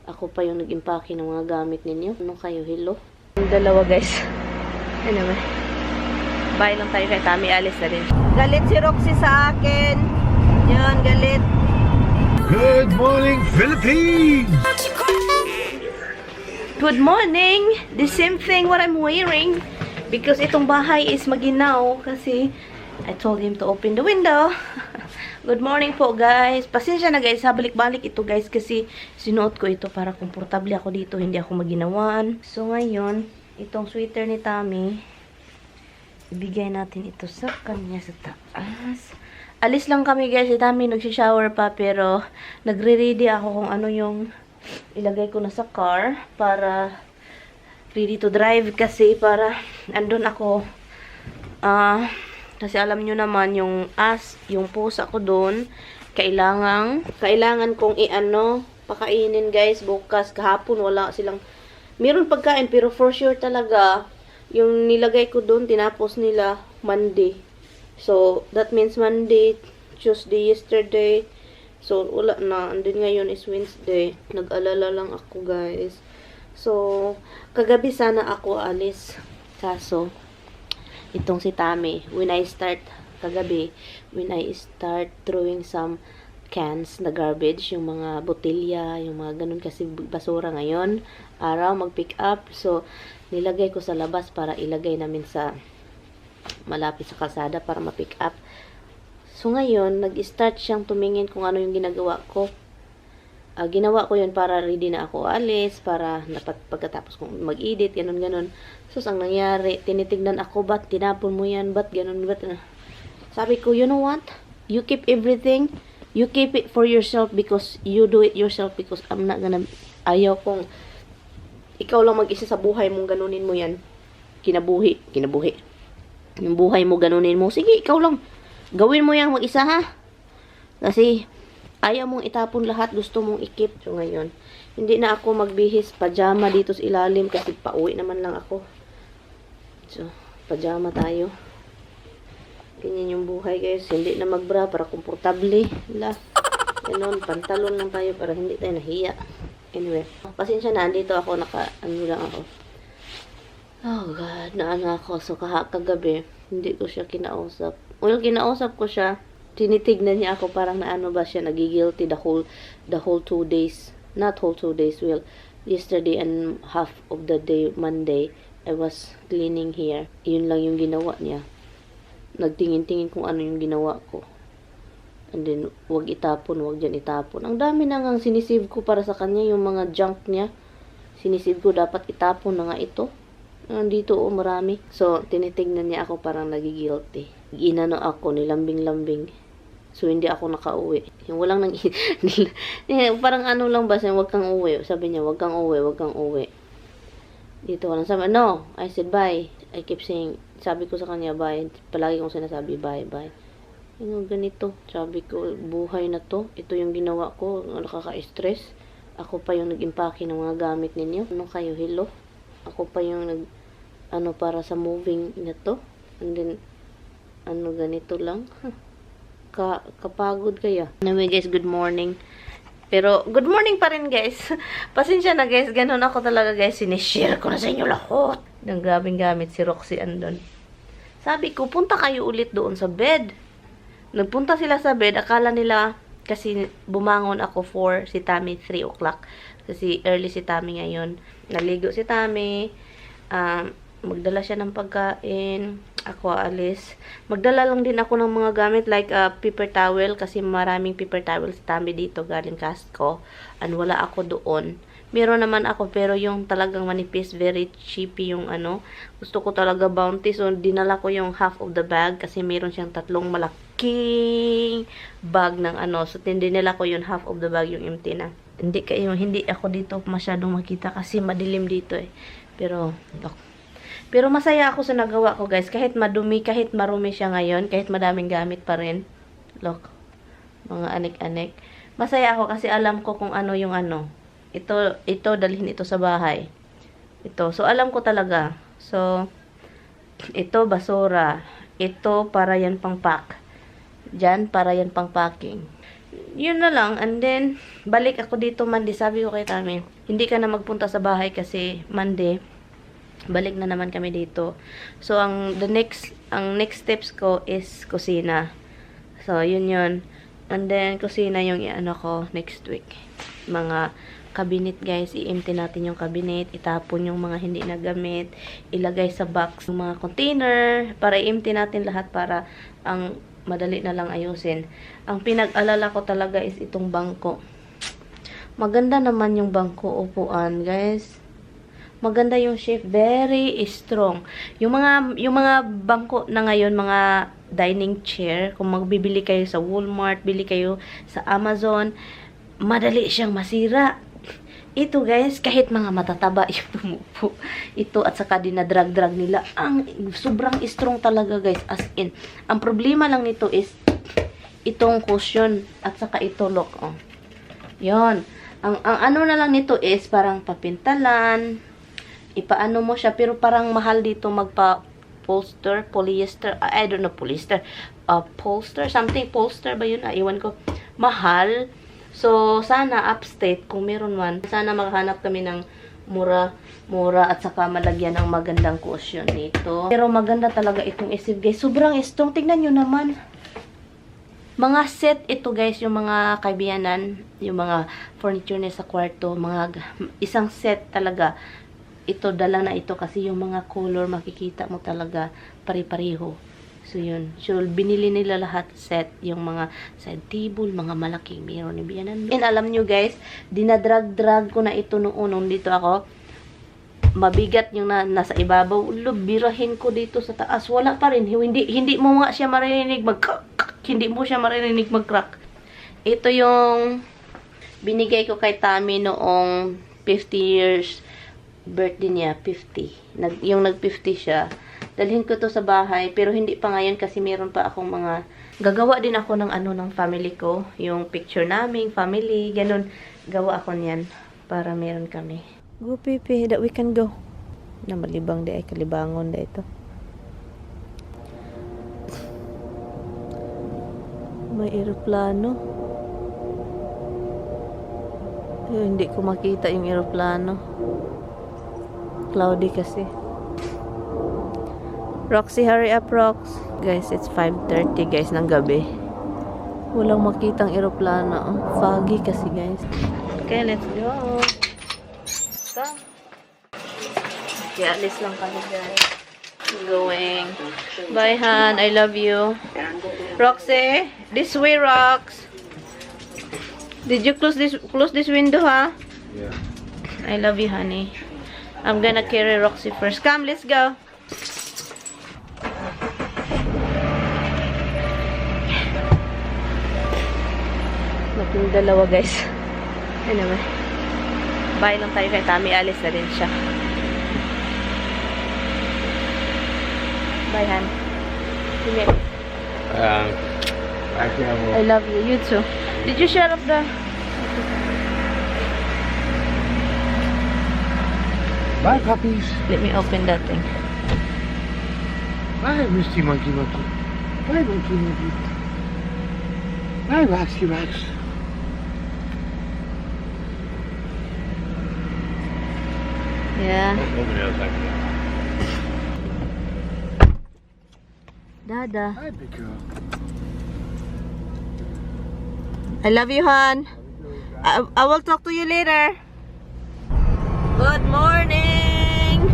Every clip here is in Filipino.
Ako pa yung nag-impake ng mga gamit ninyo. Ano kayo, hello? Yung dalawa, guys. Anyway. Bye lang tayo kay Tami. Alis na rin. Galit si Roxy sa akin. Yan, galit. Good morning, Philippines! Good morning! The same thing what I'm wearing. Because itong bahay is maginaw. Kasi I told him to open the window. Good morning po, guys. Pasensya na, guys. Balik-balik ito, guys. Kasi sinuot ko ito para komportable ako dito. Hindi ako maginawan. So, ngayon, itong sweater ni Tami, ibigay natin ito sa kanya sa taas. Alis lang kami, guys. Si Tami nagsishower pa, pero nagre-ready ako kung ano yung ilagay ko na sa car para ready to drive. Kasi para andun ako kasi alam nyo naman, yung pusa ko doon, kailangan kong pakainin, guys, bukas. Kahapon, wala silang, meron pagkain, pero for sure talaga, yung nilagay ko doon, tinapos nila Monday. So, that means Monday, Tuesday, yesterday. So, wala na. And then ngayon is Wednesday. Nag-alala lang ako, guys. So, kagabi sana ako alis. Kaso, itong si Tami, when I start throwing some cans na garbage, yung mga botelya, yung mga ganun, kasi basura ngayon, araw, mag-pick up. So, nilagay ko sa labas para ilagay namin sa malapit sa kalsada para ma-pick up. So, ngayon, nag-start siyang tumingin kung ano yung ginagawa ko. Ginawa ko yun para ready na ako alis, para pagkatapos kong mag-edit, ganun-ganun. So, ang nangyari, tinitignan ako, ba't tinapon mo yan, ba't ganun, ba't sabi ko, you know what? You keep everything, you keep it for yourself because you do it yourself because I'm not gonna, ayaw kong, ikaw lang mag-isa sa buhay mong ganunin mo yan. Kinabuhi. Yung buhay mo, ganunin mo. Sige, ikaw lang. Gawin mo yan mag-isa, ha? Kasi, ayaw mong itapon lahat, gusto mong ikip. So, ngayon, hindi na ako magbihis pajama dito sa ilalim kasi pauwi naman lang ako. So, pajama tayo. Ganyan yung buhay, guys. Hindi na magbra para komportable. Ganon, pantalon lang tayo para hindi tayo nahiya. Anyway, pasensya na, andito ako, lang ako. Oh, God, naano ako. So, kagabi, hindi ko siya kinausap. Well, kinausap ko siya. Tinitignan niya ako, parang naano ba siya, nagigilty the whole 2 days. Not whole 2 days, well, yesterday and half of the day, Monday, I was cleaning here. Yun lang yung ginawa niya. Nagtingin-tingin kung ano yung ginawa ko. And then, wag itapon, wag dyan itapon. Ang dami na nga sinisave ko para sa kanya, yung mga junk niya. Sinisave ko, dapat itapon na nga ito. Nandito, marami. So, tinitignan niya ako, parang nagigilty. Ginano ako, nilambing-lambing. So, hindi ako nakauwi. Yung walang parang ano lang ba, wag kang uwi. Sabi niya, wag kang uwi. Dito walang sabi, no. I said, bye. I keep saying, sabi ko sa kanya, bye. Palagi kong sinasabi, bye. Yung ganito. Sabi ko, buhay na to. Ito yung ginawa ko. Nakaka-stress. Ako pa yung nag-impake ng mga gamit ninyo. Ano kayo, hello? Ako pa yung para sa moving na to. And then, ganito lang. Kapagod kaya. Anyway, guys, good morning. Pero, good morning pa rin, guys. Pasensya na, guys. Ganun ako talaga, guys. Sinishare ko na sa inyo lahat. Ng grabing gamit si Roxy andon. Sabi ko, punta kayo ulit doon sa bed. Nagpunta sila sa bed. Akala nila, kasi bumangon ako si Tami 3 o'clock. Kasi early si Tami ngayon. Naligo si Tami. Magdala siya ng pagkain. Ako alis. Magdala lang din ako ng mga gamit like paper towel kasi maraming paper towel si Tami dito galing Costco. And wala ako doon. Meron naman ako pero yung talagang manipis, very cheapy yung Gusto ko talaga Bounty. So dinala ko yung half of the bag kasi meron siyang 3 malaking bag ng So dinala ko yung half of the bag, yung empty na. Hindi ako dito masyadong makita kasi madilim dito eh. Pero masaya ako sa nagawa ko, guys. Kahit madumi, kahit marumi siya ngayon, kahit madaming gamit pa rin. Look, mga anik-anik. Masaya ako kasi alam ko kung ano yung Ito, dalhin ito sa bahay. Ito. So, alam ko talaga. So, ito, basura. Ito, para yan pang pack. Diyan, para yan pang packing. yun na lang. And then, balik ako dito Monday. Sabi ko kay Tami, hindi ka na magpunta sa bahay kasi Monday, balik na naman kami dito. So, ang next steps ko is kusina. So, yun. And then, kusina yung ano ko next week. Mga cabinet, guys. I-empty natin yung cabinet. Itapon yung mga hindi nagamit. Ilagay sa box yung mga container. Para i-empty natin lahat para ang madali na lang ayusin. Ang pinag-alala ko talaga is itong bangko. Maganda naman yung bangko upuan, guys. Maganda yung shape, very strong. Yung mga bangko na ngayon, mga dining chair, kung magbibili kayo sa Walmart, bili kayo sa Amazon, madali siyang masira. Ito, guys, kahit mga matataba yung tumupo. Ito, at saka dinadrag-drag nila. Ang sobrang strong talaga, guys. As in, ang problema lang nito is itong cushion at saka ito lock. Oh. Yon. Ang ano na lang nito is parang papintalan. Ipaano mo siya, pero parang mahal dito polyester, I don't know, polyester, polster ba yun? Iwan ko. Mahal. So, sana upstate, kung meron man, sana makahanap kami ng mura at saka malagyan ng magandang cushion nito. Pero maganda talaga itong isip, guys. Sobrang strong. Tignan nyo naman. Mga set ito, guys, yung mga kaibiyanan, yung mga furniture niya sa kwarto, isang set talaga. Ito, dala na ito kasi yung mga color, makikita mo talaga pare-pareho. So, yun. So, binili nila lahat set. Yung mga side table, mga malaking meron ni biyanan. And alam nyo, guys, dinadrag-drag ko na ito noon dito ako. Mabigat yung nasa ibabaw. Birahin ko dito sa taas. Wala pa rin. Hindi mo nga siya marinig hindi mo siya marinig mag-crack. Ito yung binigay ko kay Tami noong 50 years birthday niya. 50. Yung nag-50 siya. Dalhin ko to sa bahay, pero hindi pa ngayon kasi meron pa akong mga, gagawa din ako ng ng family ko, yung picture naming family, ganun, gawa ako niyan, para meron kami. Go, Pipi, that we can go. Na malibang di ay kalibangon da ito. May eroplano. Hindi ko makita yung eroplano. Cloudy kasi. Roxy, hurry up, Rox. Guys, it's 5:30, guys, ng gabi. Walang makitang eroplano. Foggy kasi, guys. Okay, let's go. Come. Okay, alis lang kami, guys. Going. Bye, Han. I love you. Roxy, this way, Rox. Did you close this window, huh? Yeah. I love you, honey. I'm gonna carry Roxy first. Come, let's go. Yung dalawa, guys. Anyway. Bye lang tayo kay Tami. Alis na rin siya. Bye, Han. Sige. I love you. You too. Did you shut up the... Bye, puppies. Let me open that thing. Bye, Misty Monkey. Bye, Monkey. Bye, Roxy Rex. Yeah. Nobody else like that. Dada. Hi, big girl. I love you, Han. I will talk to you later. Good morning!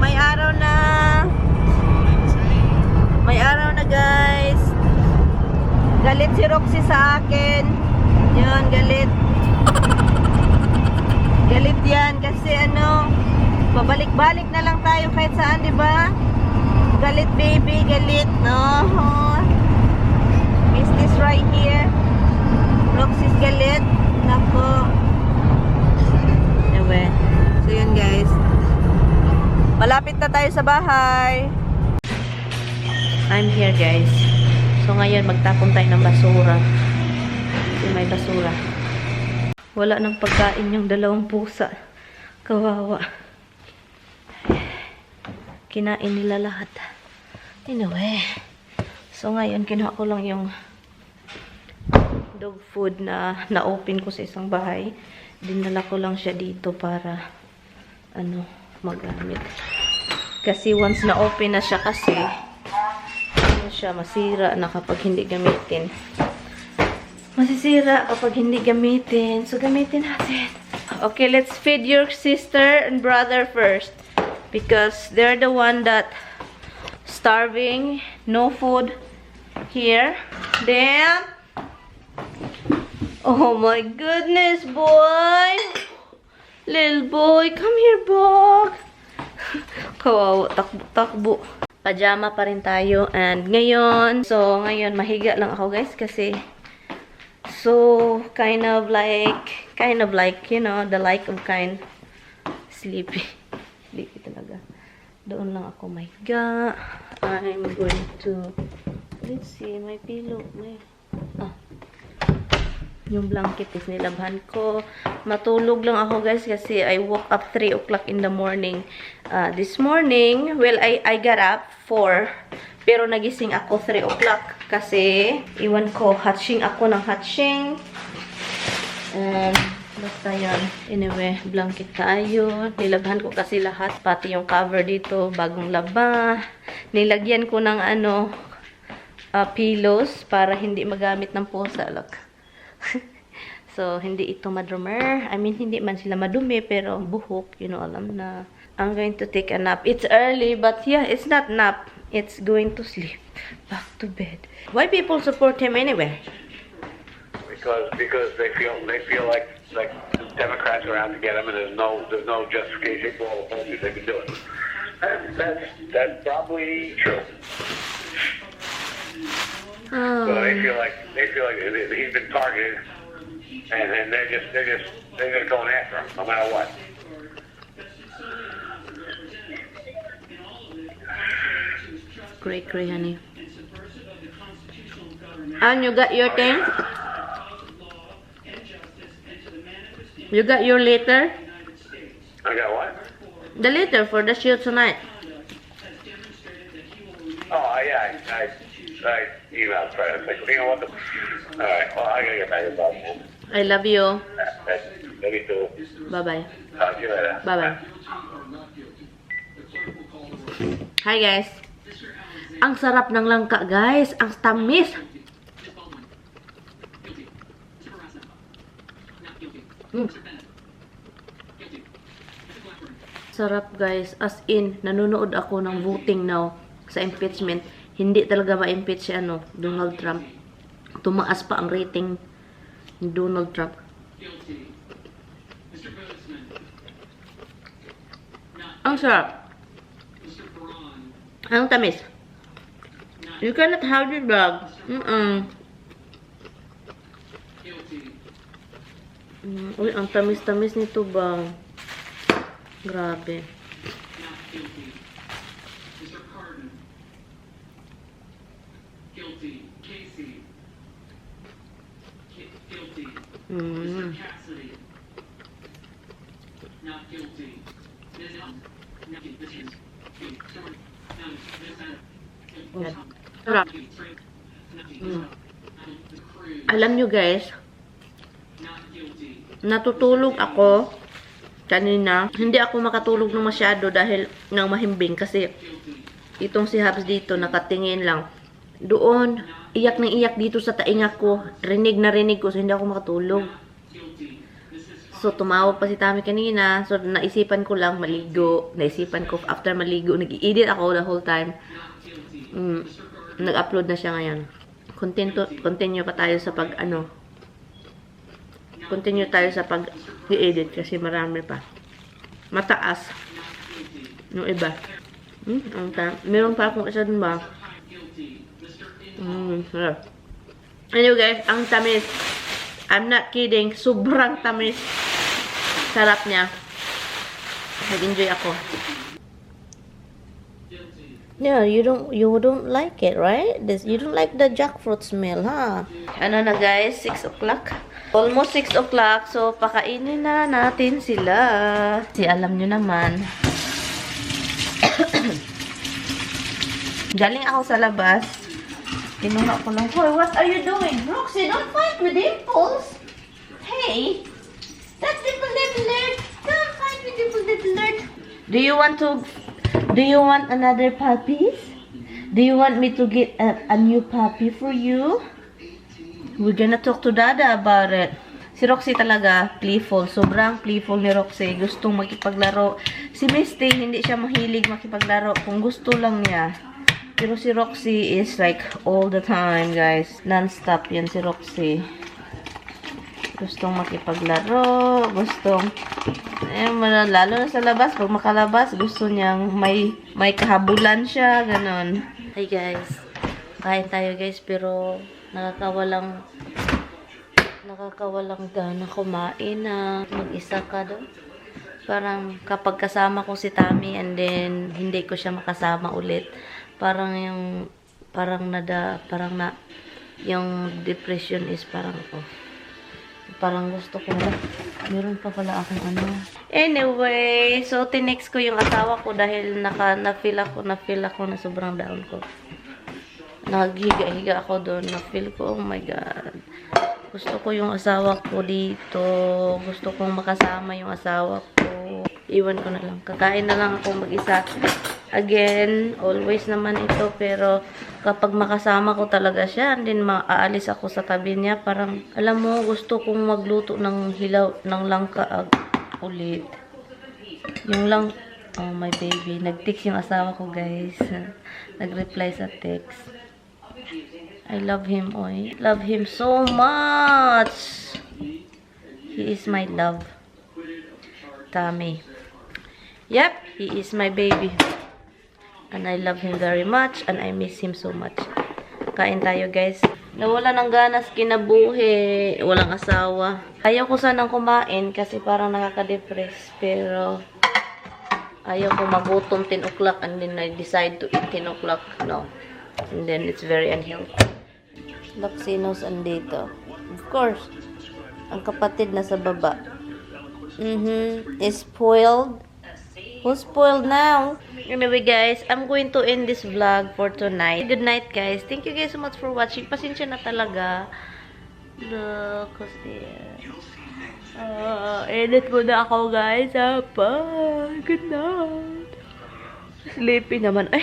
May araw na. May araw na, guys. Galit si Roxy sa akin. Yun, galit. Galit yan kasi pabalik-balik na lang tayo kahit saan, di ba? Galit, baby, galit, no? Is this right here? Roxy's galit. Nako. Anyway. So, yun, guys. Malapit na tayo sa bahay. I'm here, guys. So, ngayon, magtapon tayo ng basura. Kasi may basura. Wala nang pagkain yung dalawang pusa. Kawawa. Kinain nila lahat. Anyway. So, ngayon, kinuha ko lang yung dog food na na-open ko sa isang bahay. Dinala ko lang siya dito para magamit. Kasi once na-open na siya kasi siya masira na kapag hindi gamitin. Masisira kapag hindi gamitin. So, gamitin natin. Okay, let's feed your sister and brother first. Because they're the one that starving. No food here. Damn. Oh my goodness, boy. Little boy, come here, Bog. Kawawa, takbo-takbo. Pajama pa rin tayo. And ngayon, mahiga lang ako, guys, kasi kind of like, you know, the like of kind. Sleepy. Sleepy talaga. Doon lang ako mahiga. I'm going to, let's see, my pillow. Yung blanket is nilabhan ko. Matulog lang ako, guys, kasi I woke up 3 o'clock in the morning. This morning, well, I got up 4. Pero nagising ako 3 o'clock. Kasi, iwan ko, hatching ako ng hatching. And, basta yun. Anyway, blanket tayo. Nilabhan ko kasi lahat. Pati yung cover dito, bagong laba. Nilagyan ko ng pillows para hindi magamit ng pusa. Look. So, hindi ito madrumer. I mean, hindi man sila madumi, pero buhok, you know, alam na. I'm going to take a nap. It's early, but yeah, it's not nap. It's going to sleep. Back to bed. Why people support him anyway? Because they feel like Democrats are out to get him, and there's no justification for all the policies they've been doing. That's probably true. Oh. So they feel like he's been targeted, and they're just going after him no matter what. Cray, honey. And you got your thing? You got your letter? I got what? The letter for the shoot tonight. Oh yeah, I emailed Fred. I was like, you know what? All right, well I gotta get back to Boston. I love you. Love you too. Bye-bye. Talk to you later. Bye-bye. Hi, guys. Ang sarap ng langka, guys. Ang tamis. Sarap, guys. As in, nanonood ako ng voting now sa impeachment. Hindi talaga ma-impeach si Donald Trump. Tumaas pa ang rating ni Donald Trump. Ang sarap. Ang tamis. You cannot have the dog. Uy, ang tamis-tamis nito ba? Grabe. Sarap. Alam nyo, guys, natutulog ako kanina. Hindi ako makatulog ng masyado dahil nang mahimbing kasi itong si Habs dito nakatingin lang. Doon, iyak na iyak dito sa tainga ko. Rinig na rinig ko, so hindi ako makatulog. So, tumawag pa si Tami kanina. So, naisipan ko lang maligo. Naisipan ko, after maligo, nag-i-edit ako the whole time. Nag-upload na siya ngayon. Continue pa tayo sa continue tayo sa pag-i-edit kasi marami pa. Mataas. Yung iba. Meron pa akong isa dun ba? Anyway, guys, ang tamis. I'm not kidding. Sobrang tamis. Sarap niya. Nag-enjoy ako. Yeah, you don't like it, right? You don't like the jackfruit smell, huh? Ano na, guys? 6 o'clock. Almost 6 o'clock. So, pakainin na natin sila. Kasi alam nyo naman. Galing ako sa labas. Kinuha ko lang. Hoy, what are you doing? Roxy, don't fight with Dimples. Hey, that's Dimple Alert. Don't fight with Dimple Alert. Do you want another puppies? Do you want me to get a new puppy for you? We're gonna talk to Dada about it. Si Roxy talaga, playful. Sobrang playful ni Roxy. Gustong makipaglaro. Si Misty, hindi siya mahilig makipaglaro. Kung gusto lang niya. Pero si Roxy is like all the time, guys. Non-stop yan si Roxy. Gustong makipaglaro. Gustong, lalo na sa labas. Pag makalabas, gusto niyang may kahabulan siya. Ganon. Hey guys. Kain tayo guys, pero nakakawalang gana kumain na mag-isa ka doon. Parang kapag kasama ko si Tammy and then hindi ko siya makasama ulit, parang yung depression is parang gusto ko na. Meron pa pala akong ano. Anyway, so tinext ko yung asawa ko dahil na-feel ako na sobrang down ko. Naghiga-higa ako doon. Na-feel ko, oh my God. Gusto ko yung asawa ko dito. Gusto kong makasama yung asawa ko. Iwan ko na lang. Kakain na lang ako mag-isa. Again, always naman ito. Pero kapag makasama ko talaga siya, and then aalis ako sa tabi niya, parang, alam mo, gusto kong magluto ng hilaw, ng langka ulit. Yung lang, oh my baby. Nag-text yung asawa ko, guys. Nag-reply sa text. I love him, oy. Love him so much. He is my love. Tammy. Yep, he is my baby. And I love him very much and I miss him so much. Kain tayo, guys. Nawala ng ganas kinabuhi. Walang asawa. Ayaw ko sanang kumain kasi parang nakaka-depress. Pero ayaw ko magutom 10 o'clock and then I decide to eat 10 o'clock. No. And then it's very unhealthy. Vaccines andito. Of course, ang kapatid na sa baba. Is spoiled. Who's spoiled now? Anyway guys, I'm going to end this vlog for tonight. Good night guys. Thank you guys so much for watching. Pasensya na talaga. Look, who's there? Edit mo na ako guys. Bye. Good night. Sleepy naman. Ay.